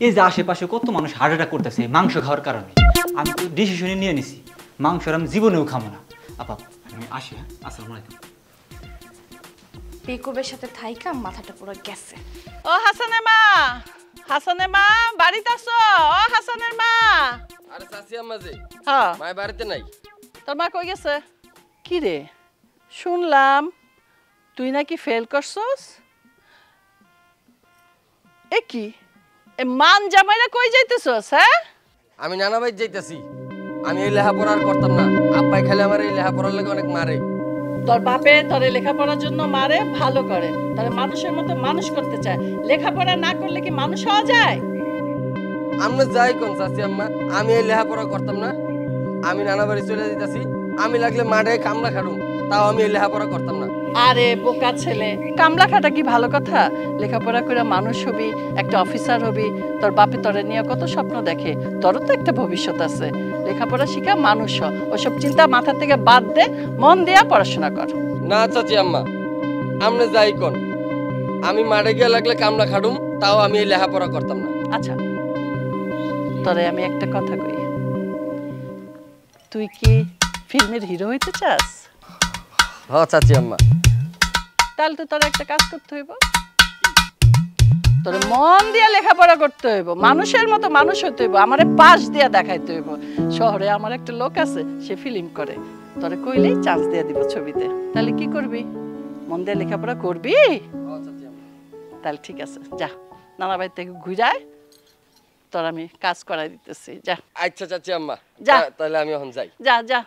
এই যে আশেপাশে কত মানুষ হার্ট অ্যাটাক করতেছে মাংস খাওয়ার কারণে। আমি তো ডিসিশনে নিয়ে নিছি মাংস আর আমি জীবনেও খাবো না। আপা আমি আসি, হ্যাঁ, আসসালামু আলাইকুম। বেকুবের সাথে থাইকা মাথাটা পুরো গেছে। ও হাসানের মা, হাসানের মা বাড়িতে আসো? ও হাসানের মা। আরে চাচি আম্মা যে হ্যাঁ, মায় বাড়িতে নাই। তোর মা কই গেছে? কি রে, শুনলাম তুই নাকি ফেল করছস। এ কি, এ মান জামাইরা কই যাইতেছস? হ্যাঁ, আমি নানা ভাই যাইতাছি। আমি এই লেখাপড়া আর করতাম না, আব্বাই খালি আমার এই লেখাপড়ার লাগে অনেক মারে। তোর বাপে তোরে লেখাপড়ার জন্য মারে, ভালো করে, তাহলে মানুষের মতো মানুষ করতে চায়। লেখাপড়া না করলে কি মানুষ হওয়া যায়? আমরা যাই কোন চাচি আম্মা, আমি এই লেখাপড়া করতাম না। আমি নানা বাড়ি চলে যেতেছি, আমি লাগলে মাঠে কামলা খাড়ুম, তাও আমি এই লেখাপড়া করতাম না। আরে বোকা ছেলে, কামলা খাটা কি ভালো কথা? লেখাপড়া করে মানুষ হবি, একটা অফিসার হবি। তোর বাপে তোরে নিয়ে কত স্বপ্ন দেখে, তোরও তো একটা ভবিষ্যৎ আছে। লেখাপড়া শিখা মানুষ হ, ওসব চিন্তা মাথা থেকে বাদ দে, মন দিয়া পড়াশোনা কর। না চাচি আম্মা, আমরা যাই কোন, আমি মাঠে গিয়ে লাগলে কামলা খাড়ুম, তাও আমি এই লেখাপড়া করতাম না। আচ্ছা, তোরে আমি একটা কথা কই, তুই কি ফিল্মের হিরো হইতে চাস? হ্যাঁ চাচি আম্মা। তাহলে তো তোর একটা কাজ করতে হইব, তোর মন দিয়া লেখাপড়া করতে হইব, মানুষের মতো মানুষ হইতে হইব, আমারে পাশ দিয়া দেখাইতে হইব। শহরে আমার একটা লোক আছে, সে ফিল্ম করে, তোরে কইলেই চান্স দিয়া দিব ছবিতে। তাহলে কি করবি? মন দিয়ে লেখাপড়া করবি? তাহলে ঠিক আছে, যা নানা বাড়ি থেকে ঘুরায় তোর আমি কাজ করাই দিতেছি, যা। আচ্ছা চাচি আম্মা, যা। তাহলে আমি এখন যাই। যা যা।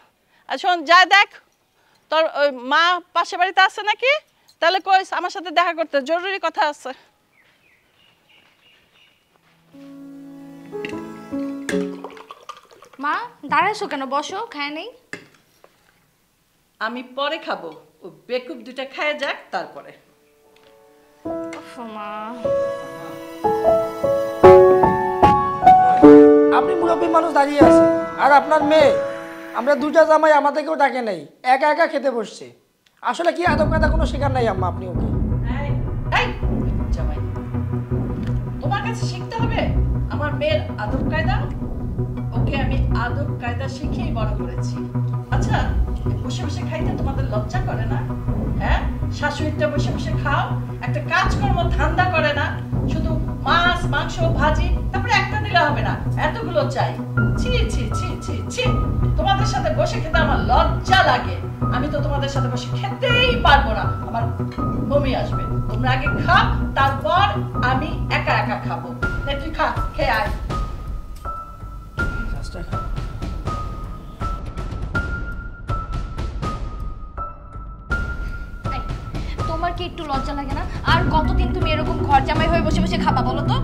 আর শোন, যা দেখ তোর ওই মা পাশে বাড়িতে আছে নাকি, তাহলে কইস আমার সাথে দেখা করতে, জরুরি কথা আছে। মা দাঁড়াইছো কেন? বসো, খায় নেই। আমি পরে খাবো, ও বেকুব দুটা খায় যাক তারপরে। উফ, মা আপনি মুরব্বী মানুষ দাঁড়িয়ে আছে, আর আপনার মেয়ে, আমরা দুটা জামাই আমাদেরকেও ডাকে নাই, একা একা খেতে বসছে। আসলে কি আদব কায়দা কোনো শেখার নাই আম্মা আপনি ওকে? এই জামাই, তোমার কাছে শিখতে হবে আমার মেয়ের আদব কায়দা। ওকে আমি আদব কায়দা শিখিয়েই বড় করেছি। আচ্ছা, বসে বসে খাইতে তোমাদের লজ্জা করে না? হ্যাঁ, শাশুড়িটা বসে বসে খাও, একটা কাজকর্ম ধান্দা করে না, শুধু মাছ মাংস ভাজি, তারপরে একটা দিলে হবে না, এতগুলো চাই। ছি ছি ছি ছি ছি, তোমাদের সাথে বসে খেতে আমার লজ্জা লাগে। আমি তো তোমাদের সাথে বসে খেতেই পারবো না, আমার বমি আসবে। তোমরা আগে খাও, তারপর আমি একা একা খাবো। নে তুই খা, খেয়ে আয়। এই, তোমার কি একটু লজ্জা লাগে না? আর কতদিন তুমি এরকম ঘর জামাই হয়ে বসে বসে খাবা বলো তো?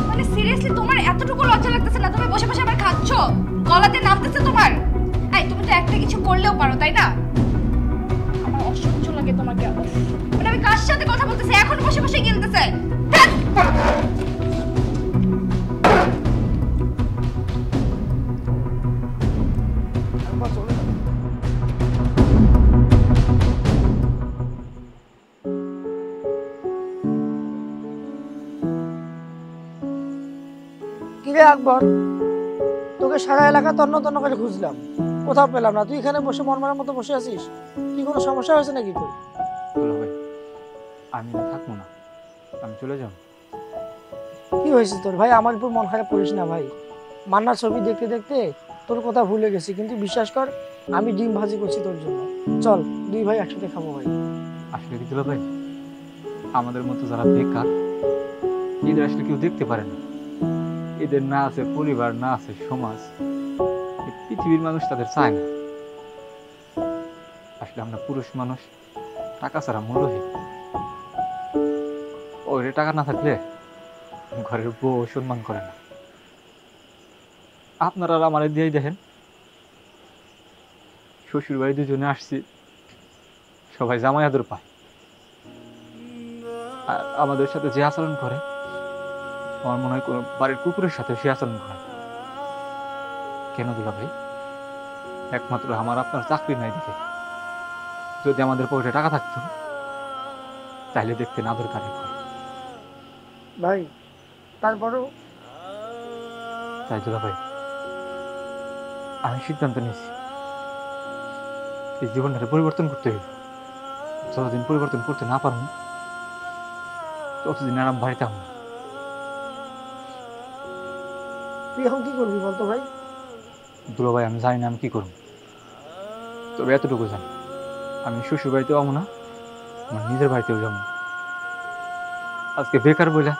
মানে সিরিয়াসলি তোমার এতটুকু লজ্জা লাগতেছে না? তুমি বসে বসে আবার খাচ্ছ, গলাতে নামতেছে তোমার। এই, তুমি তো একটা কিছু করলেও পারো, তাই না? আমার অসহ্য লাগে তোমাকে। মানে আমি কার সাথে কথা বলতেছি, এখন বসে বসে গিলতেছে। আকবর, তোকে সারা এলাকা তন্ন তন্ন করে খুঁজলাম, কোথাও পেলাম না। তুই এখানে বসে মন মারার মতো বসে আছিস, কি কোনো সমস্যা হয়েছে নাকি তোর? ভাই আমি থাকবো না, আমি চলে যাব। কি হয়েছে তোর ভাই? আমার উপর মন খারাপ করিস না ভাই। মান্নার ছবি দেখতে দেখতে তোর কথা ভুলে গেছি, কিন্তু বিশ্বাস কর আমি ডিম ভাজি করছি তোর জন্য। চল দুই ভাই একসাথে খাবো ভাই। আসলে কি দুলা ভাই, আমাদের মতো যারা বেকার, এদের আসলে কেউ দেখতে পারে না। এদের না আছে পরিবার, না আছে সমাজ, এই পৃথিবীর মানুষ তাদের চায় না। আসলে আমরা পুরুষ মানুষ টাকা ছাড়া মূল্যহীন। ওই টাকা না থাকলে ঘরের বউ সম্মান করে না। আপনারা আমার দিয়েই দেখেন, শ্বশুর বাড়ি দুজনে আসছি, সবাই জামাই আদর পায়। আর আমাদের সাথে যে আচরণ করে, আমার মনে হয় কোনো বাড়ির কুকুরের সাথে সে আচরণ করে। কেন দুলা ভাই? একমাত্র আমার আপনার চাকরি নাই দেখে। যদি আমাদের পকেটে টাকা থাকতো তাহলে দেখতে না দরকার ভাই। তারপরেও তাই দুলা ভাই, আমি সিদ্ধান্ত নিয়েছি এই জীবনটাকে পরিবর্তন করতে হবে। যতদিন পরিবর্তন করতে না পারবো ততদিন আর আমি বাড়িতে আসবো না। তুই এখন কি করবি বলতো ভাই? দুলা ভাই আমি জানি না আমি কি করবো, তবে এতটুকু জানি আমি শ্বশুর বাড়িতেও যাবো না, আমার নিজের বাড়িতেও যাবো না। আজকে বেকার বলে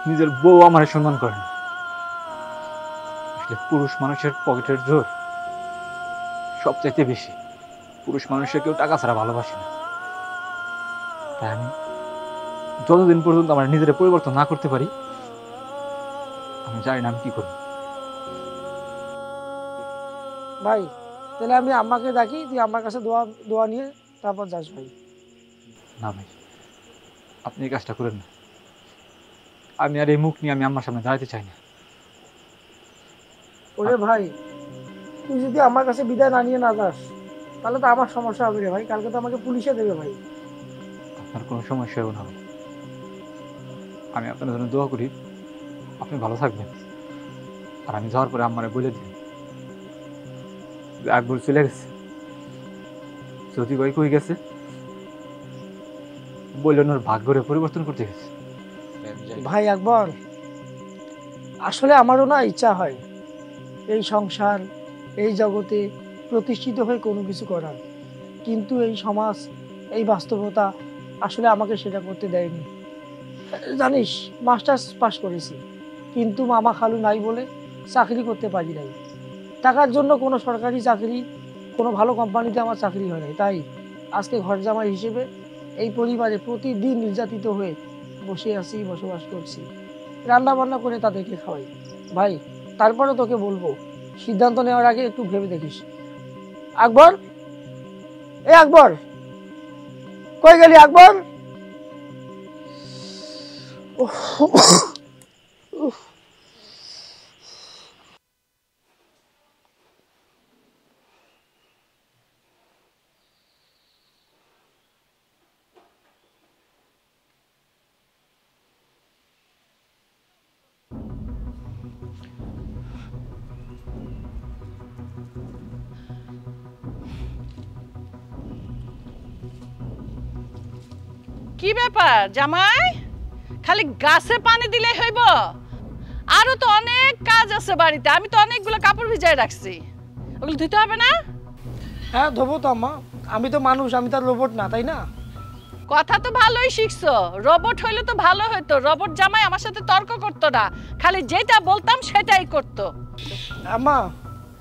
নিজের বউ আমার সম্মান করে না। আসলে পুরুষ মানুষের পকেটের জোর সবচাইতে বেশি। পুরুষ মানুষের কেউ টাকা ছাড়া ভালোবাসে না। তাই আমি যতদিন পর্যন্ত আমার নিজের পরিবর্তন না করতে পারি, আমি জানি না আমি কি করবো। ভাই তাহলে আমি আম্মাকে ডাকি, তুই আমার কাছে দোয়া দোয়া নিয়ে তারপর যাস ভাই। না ভাই, আপনি এই কাজটা করেন না। আমি আর এই মুখ নিয়ে আমি আমার সামনে দাঁড়াতে চাই না। ওরে ভাই, তুই যদি আমার কাছে বিদায় না নিয়ে না যাস তাহলে তো আমার সমস্যা হবে রে ভাই। কালকে তো আমাকে পুলিশে দেবে ভাই। আপনার কোনো সমস্যা হবে না। আমি আপনার জন্য দোয়া করি, আপনি ভালো থাকবেন। আর আমি যাওয়ার পরে আমারে বলে দিন আকবর চলে গেছে, যদি ভাই কই গেছে বললেন ওর ভাগ্যরে পরিবর্তন করতে গেছে। ভাই আকবর, আসলে আমারও না ইচ্ছা হয় এই সংসার, এই জগতে প্রতিষ্ঠিত হয়ে কোনো কিছু করার, কিন্তু এই সমাজ, এই বাস্তবতা আসলে আমাকে সেটা করতে দেয়নি। জানিস মাস্টার্স পাস করেছি, কিন্তু মামা খালু নাই বলে চাকরি করতে পারি নাই। টাকার জন্য কোনো সরকারি চাকরি, কোনো ভালো কোম্পানিতে আমার চাকরি হয় নাই। তাই আজকে ঘর জামাই হিসেবে এই পরিবারে প্রতিদিন নির্যাতিত হয়ে বসে আছি, বসবাস করছি, রান্না বান্না করে তাদেরকে খাওয়াই। ভাই তারপরে তোকে বলবো, সিদ্ধান্ত নেওয়ার আগে একটু ভেবে দেখিস। আকবর, এ আকবর, কই গেলি আকবর? কি ব্যাপার জামাই, খালি গাছে পানি দিলেই হইব? আরো তো অনেক কাজ আছে বাড়িতে। আমি তো অনেকগুলো কাপড় ভিজাই রাখছি, ওগুলো ধুতে হবে না? হ্যাঁ ধোবো তো আম্মা, আমি তো মানুষ, আমি তো রোবট না, তাই না? কথা তো ভালোই শিখছো। রোবট হইলে তো ভালো হইতো। রোবট জামাই আমার সাথে তর্ক করতো না, খালি যেটা বলতাম সেটাই করতো। আম্মা,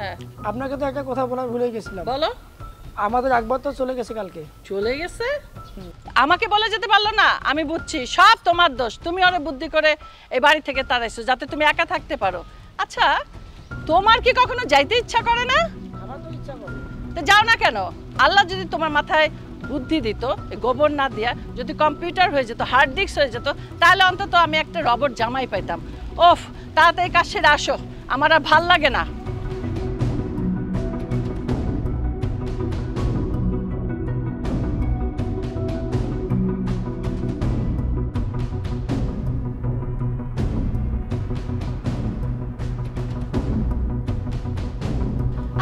হ্যাঁ আপনাকে তো একটা কথা বলা ভুলে গেছিলাম। বলো। আমাদের আকবর তো চলে গেছে কালকে। চলে গেছে? আমাকে বলে যেতে পারলো না? আমি বুঝছি সব তোমার দোষ। তুমি অনেক বুদ্ধি করে এই বাড়ি থেকে তাড়াইছো যাতে তুমি একা থাকতে পারো। আচ্ছা, তোমার কি কখনো যাইতে ইচ্ছা করে না? আমার তো ইচ্ছা করে। তো যাও না কেন? আল্লাহ যদি তোমার মাথায় বুদ্ধি দিত, গোবর না দিয়া যদি কম্পিউটার হয়ে যেত, হার্ড ডিস্ক হয়ে যেত, তাহলে অন্তত আমি একটা রোবট জামাই পাইতাম। ওফ, তাড়াতাড়ি কাজ সেরে আসো, আমার আর ভাল লাগে না।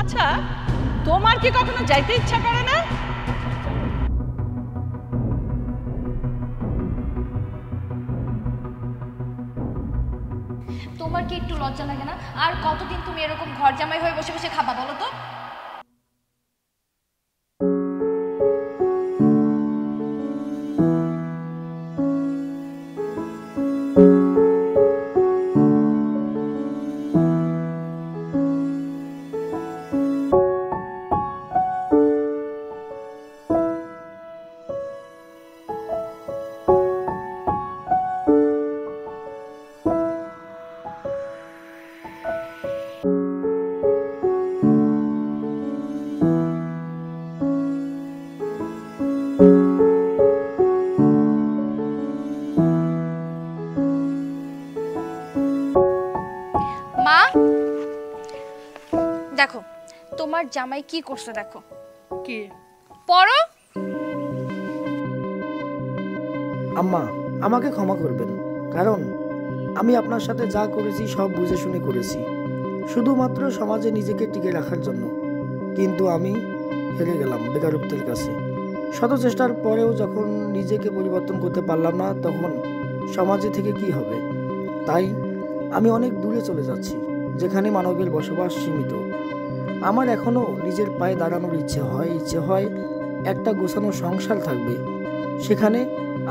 আচ্ছা, তোমার কি কখনো যাইতে ইচ্ছা করে না? তোমার কি একটু লজ্জা লাগে না? আর কতদিন তুমি এরকম ঘর জামাই হয়ে বসে বসে খাবা বলো তো? মা, দেখো তোমার জামাই কি করছে দেখো। কি? পড়ো। আম্মা, আমাকে ক্ষমা করবেন, কারণ আমি আপনার সাথে যা করেছি সব বুঝে শুনে করেছি, শুধুমাত্র সমাজে নিজেকে টিকে রাখার জন্য। কিন্তু আমি হেরে গেলাম বেকারত্বের কাছে। শত চেষ্টার পরেও যখন নিজেকে পরিবর্তন করতে পারলাম না, তখন সমাজে থেকে কি হবে? তাই আমি অনেক দূরে চলে যাচ্ছি, যেখানে মানবের বসবাস সীমিত। আমার এখনো নিজের পায়ে দাঁড়ানোর ইচ্ছে হয় একটা গোছানো সংসার থাকবে, সেখানে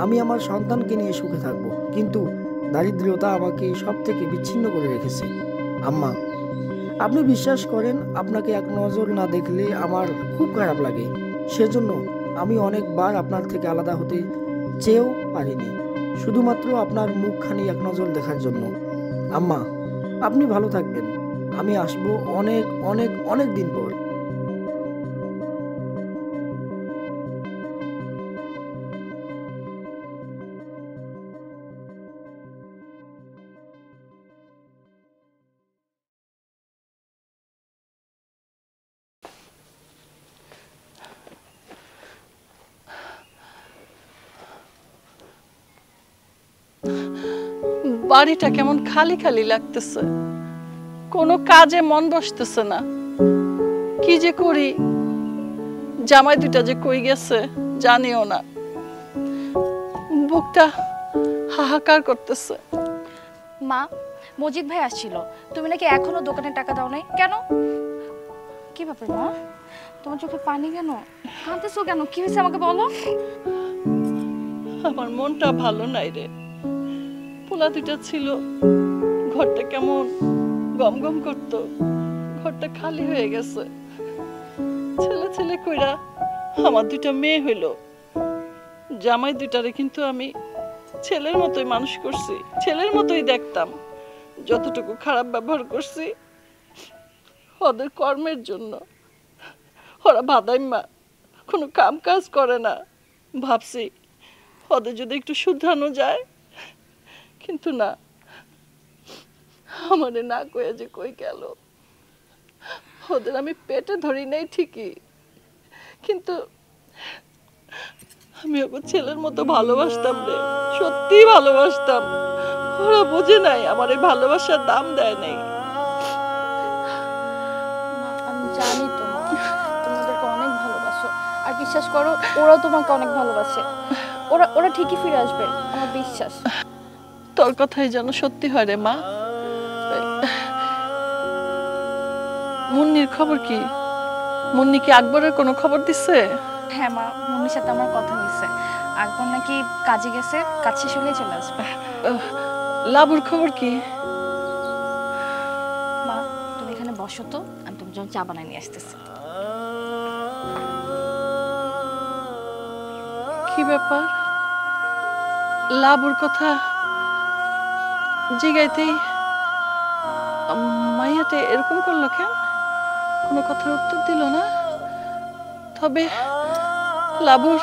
আমি আমার সন্তানকে নিয়ে সুখে থাকবো। কিন্তু দারিদ্রতা আমাকে সব থেকে বিচ্ছিন্ন করে রেখেছে। আম্মা, আপনি বিশ্বাস করেন, আপনাকে এক নজর না দেখলে আমার খুব খারাপ লাগে। সেজন্য আমি অনেকবার আপনার থেকে আলাদা হতে চেয়েও পারিনি, শুধুমাত্র আপনার মুখখানি এক নজর দেখার জন্য। আম্মা, আপনি ভালো থাকবেন। আমি আসবো অনেক অনেক অনেক দিন পর। বাড়িটা কেমন খালি খালি লাগতেছে, কোনো কাজে মন বসতেছে না। কি যে করি, জামাই দুটা যে কই গেছে জানিও না। বুকটা হাহাকার করতেছে। মা, মজিদ ভাই আসছিল, তুমি নাকি এখনো দোকানে টাকা দাও নাই কেন? কি ব্যাপার মা, তোমার চোখে পানি কেন? কাঁদতেছো কেন? কি হয়েছে আমাকে বলো। আমার মনটা ভালো নাই রে। পোলা দুটা ছিল, ঘরটা কেমন গম গম করতো, ঘরটা খালি হয়ে গেছে। ছেলে ছেলে কইরা আমার দুটা মেয়ে হইল। জামাই দুটারে কিন্তু আমি ছেলের মতোই মানুষ করছি, ছেলের মতোই দেখতাম। যতটুকু খারাপ ব্যবহার করছি ওদের কর্মের জন্য। ওরা বাদাইম্মা, কোনো কাম কাজ করে না। ভাবছি ওদের যদি একটু শুধরানো যায়, কিন্তু না, আমারে না কয়ে যে কই গেল। ওদের আমি পেটে ধরি নাই ঠিকই, কিন্তু আমি ওকে ছেলের মতো ভালোবাসতাম রে, সত্যি ভালোবাসতাম। ওরা বোঝে নাই, আমার এই ভালোবাসার দাম দেয় নাই। আমি জানি তো মা, তুমি ওদেরকে অনেক ভালোবাসো, আর বিশ্বাস করো ওরাও তোমাকে অনেক ভালোবাসে। ওরা ওরা ঠিকই ফিরে আসবে, আমার বিশ্বাস। তোর কথাই যেন সত্যি হয় রে মা। মুন্নির খবর কি? মুন্নি কি আকবরের কোনো খবর দিচ্ছে? হ্যাঁ মা, মম্মির সাথে আমার কথা হয়েছে। আকবর নাকি কাজে গেছে, কাজ শেষ হলেই চলে আসবে। লাবুর খবর কি? মা, তুমি এখানে বসো তো, আমি তোমার জন্য চা বানাই নিয়ে আসতেছি। কি ব্যাপার, লাবুর কথা জিগাইতেই মাইয়াতে এরকম করলো কেন? কোনো কথার উত্তর দিল না। তবে লাবুর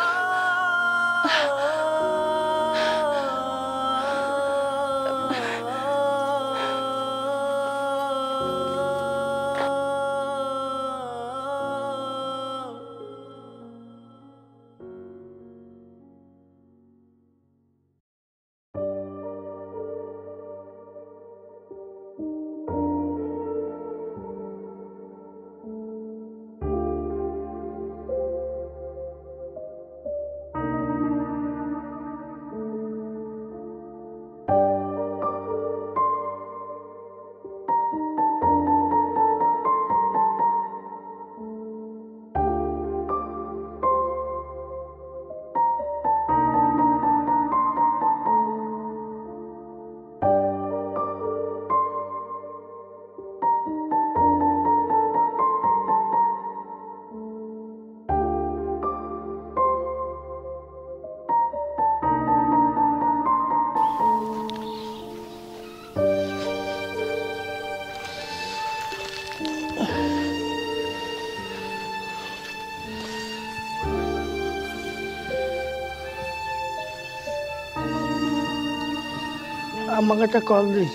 আমাকে একটা কল দিই।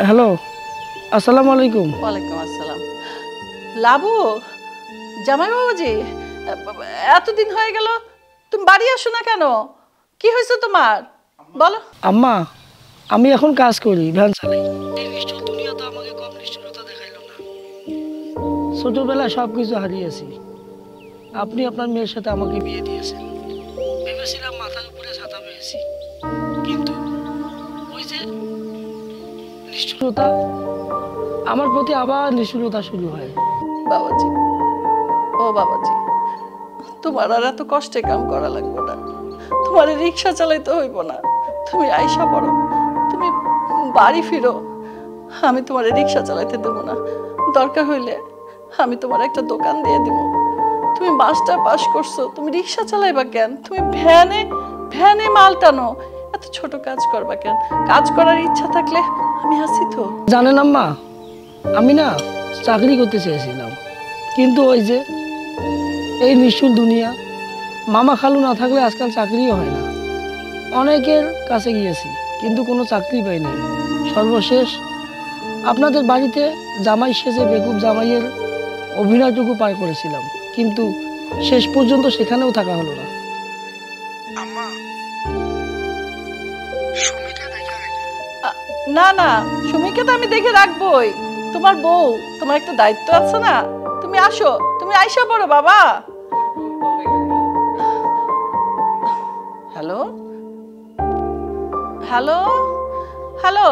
হ্যালো, আসসালামু আলাইকুম। ওয়ালাইকুম আসসালাম। লাবু, জামাই বাবাজি, এতদিন হয়ে গেল, তুমি বাড়ি আসো না কেন? কি হয়েছে তোমার বলো। আম্মা, আমি এখন কাজ করি, ভ্যান চালাই। এই নিষ্ঠুর দুনিয়া তো আমাকে কম নিষ্ঠুরতা দেখাইল না। ছোটবেলায় সব কিছু হারিয়েছি। আপনি আপনার মেয়ের সাথে আমাকে বিয়ে দিয়েছেন। ভেবেছিলাম মাথার উপরে ছাতা পেয়েছি, কিন্তু ওই যে নিষ্ঠুরতা, আমার প্রতি আবার নিষ্ঠুরতা শুরু হয়। বাবাজি, ও বাবাজি, তোমার আর এত কষ্টে কাম করা লাগবে না। তোমার রিক্সা চালাইতে হইব না। তুমি আইসা পড়ো, তুমি বাড়ি ফিরো। আমি তোমার রিক্সা চালাইতে দেবো না। দরকার হইলে আমি তোমার একটা দোকান দিয়ে দিব। তুমি মাস্টার পাস করছো, তুমি রিক্সা চালাইবা কেন? তুমি ভ্যানে ভ্যানে মাল টানো, এত ছোট কাজ করবা কেন? কাজ করার ইচ্ছা থাকলে আমি আছি তো। জানেন আম্মা, আমি না চাকরি করতে চেয়েছিলাম, কিন্তু ওই যে এই নিষ্ঠুর দুনিয়া, মামা খালু না থাকলে আজকাল চাকরিও হয় না। অনেকের কাছে গিয়েছি, কিন্তু কোনো চাকরি পাইনি। সর্বশেষ আপনাদের বাড়িতে জামাই সেজে বেকুব জামাইয়ের অভিনয়টুকু পার করেছিলাম, কিন্তু শেষ পর্যন্ত সেখানেও থাকা হলো না। না না, সুমিকে তো আমি দেখে রাখবোই। তোমার বউ, তোমার একটা দায়িত্ব আছে না? তুমি আসো, তুমি আইসা পড়ো বাবা। Hello hello hello